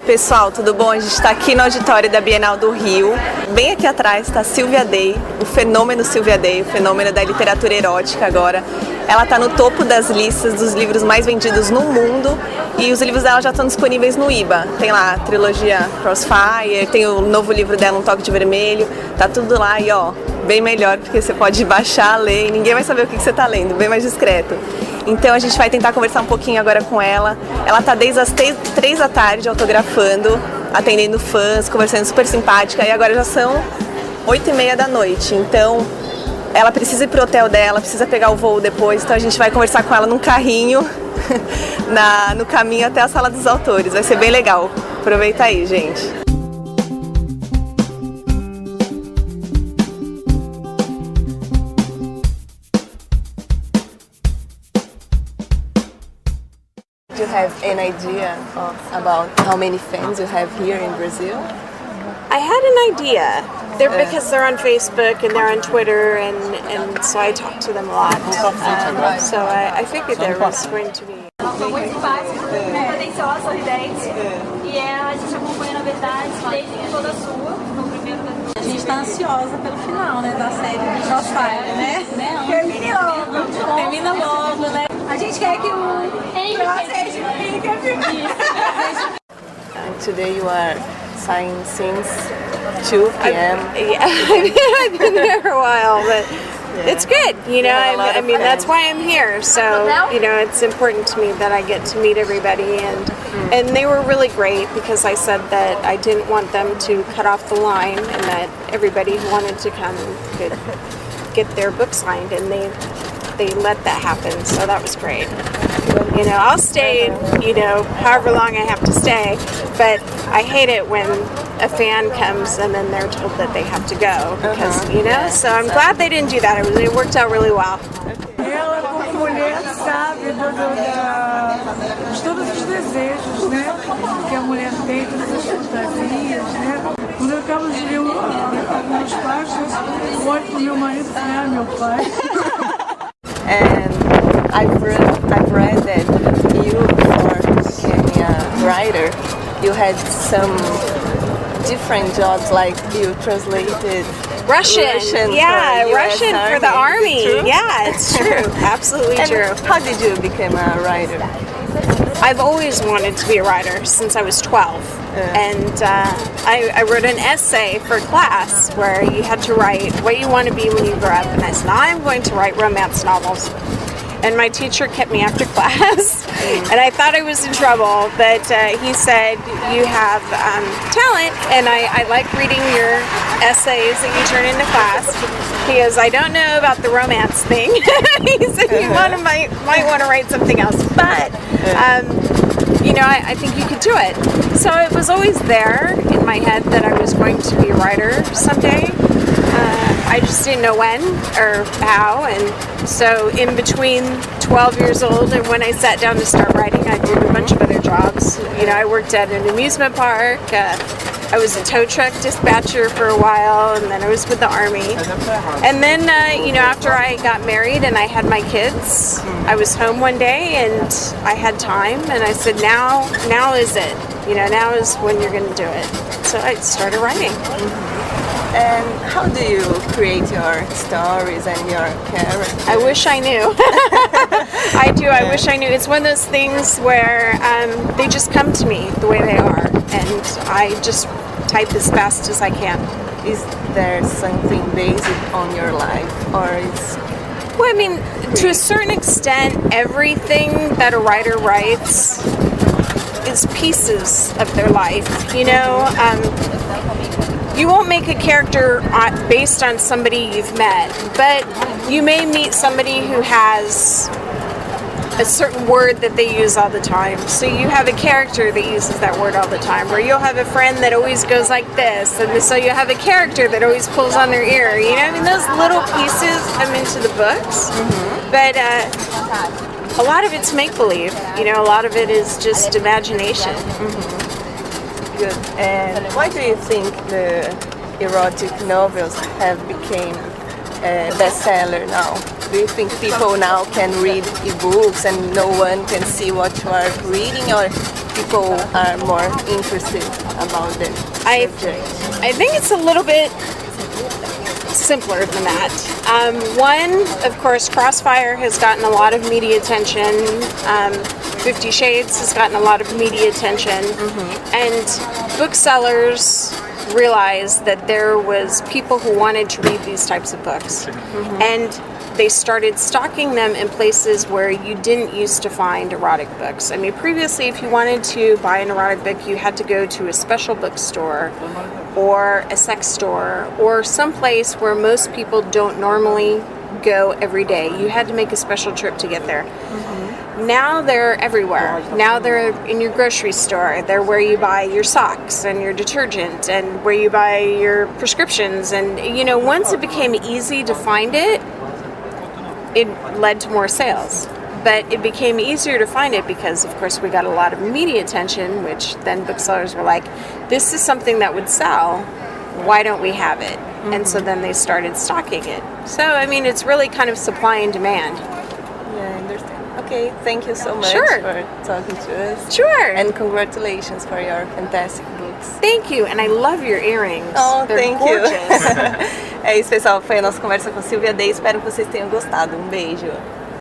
Pessoal, tudo bom? A gente está aqui no auditório da Bienal do Rio. Bem aqui atrás está Sylvia, o fenômeno Sylvia, o fenômeno da literatura erótica agora. Ela está no topo das listas dos livros mais vendidos no mundo e os livros dela já estão disponíveis no IBA. Tem lá a trilogia Crossfire, tem o novo livro dela, Um Toque de Vermelho, tá tudo lá e ó, bem melhor porque você pode baixar, ler e ninguém vai saber o que você está lendo, bem mais discreto. Então a gente vai tentar conversar um pouquinho agora com ela. Ela tá desde as 3 da tarde autografando, atendendo fãs, conversando, super simpática. E agora já são 8h30 da noite. Então ela precisa ir pro hotel dela, precisa pegar o voo depois. Então a gente vai conversar com ela num carrinho no caminho até a sala dos autores. Vai ser bem legal. Aproveita aí, gente. Do you have an idea about how many fans you have here in Brazil? I had an idea. Because they're on Facebook and they're on Twitter, and so I talk to them a lot. So I figured there was going to be. São muito simpáticos, atenciosos, sorridentes. E a gente acompanha, na verdade, desde toda a sua, no primeiro. A gente está ansiosa pelo final, né, da série do Crossfire, né? Termine logo. Termina logo, né? A gente quer que o processo fique. Today you are signing since 2 p.m. I've been here for a while, but it's good. You know, I mean, that's why I'm here. So, you know, it's important to me that I get to meet everybody, and they were really great because I said that I didn't want them to cut off the line, and that everybody who wanted to come could get their book signed, and they let that happen. So that was great. You know, I'll stay, you know, however long I have to stay, but I hate it when a fan comes and then they're told that they have to go because, you know, so I'm glad they didn't do that. It worked out really well. Ela, como mulher, sabe de todos os desejos, né, que a mulher tem, todas as fantasias, né. Quando eu acabo de ver algumas páginas, eu olho pro meu marido e falo, meu pai. And I've read that you, before becoming a writer, you had some different jobs, like you translated Russian for Russian for the army. Yeah, it's true. Absolutely and true. How did you become a writer? I've always wanted to be a writer since I was 12. And I wrote an essay for class where you had to write what you want to be when you grow up. And I said, I'm going to write romance novels. And my teacher kept me after class, and I thought I was in trouble, but he said, you have talent, and I like reading your essays that you turn into class. He goes, I don't know about the romance thing. He said, you might want to write something else, but you know, I think you could do it. So it was always there in my head that I was going to be a writer someday. I just didn't know when or how, and so in between 12 years old and when I sat down to start writing, I did a bunch of other jobs. You know, I worked at an amusement park, I was a tow truck dispatcher for a while, and then I was with the Army. And then, you know, after I got married and I had my kids, I was home one day and I had time, and I said, now is it. You know, now is when you're going to do it. So I started writing. And how do you create your stories and your characters? I wish I knew. I do. I wish I knew. It's one of those things where they just come to me the way they are, and I just type as fast as I can. Is there something basic on your life, or is? Well, I mean, to a certain extent, everything that a writer writes is pieces of their life. You know. You won't make a character based on somebody you've met, but you may meet somebody who has a certain word that they use all the time. So you have a character that uses that word all the time, or you'll have a friend that always goes like this, and so you have a character that always pulls on their ear. You know, I mean, those little pieces come into the books, but a lot of it's make-believe. You know, a lot of it is just imagination. Good. And why do you think the erotic novels have become a bestseller now? Do you think people now can read ebooks and no one can see what you are reading, or people are more interested about the subject? I think it's a little bit simpler than that. One, of course, Crossfire has gotten a lot of media attention. 50 Shades has gotten a lot of media attention. And booksellers realized that there was people who wanted to read these types of books. And they started stocking them in places where you didn't used to find erotic books. I mean, previously, if you wanted to buy an erotic book, you had to go to a special bookstore or a sex store or someplace where most people don't normally go every day. You had to make a special trip to get there. Now they're everywhere. Now they're in your grocery store. They're where you buy your socks and your detergent and where you buy your prescriptions. And, you know, once it became easy to find it, it led to more sales. But it became easier to find it because, of course, we got a lot of media attention, which then booksellers were like, this is something that would sell. Why don't we have it? And so then they started stocking it. So, I mean, it's really kind of supply and demand. Yeah, I understand. Okay, thank you so much for talking to us. Sure. And congratulations for your fantastic books. Thank you. And I love your earrings. Oh, They're thank gorgeous. you. É isso, pessoal. Foi a nossa conversa com Sylvia Day. Espero que vocês tenham gostado. Um beijo.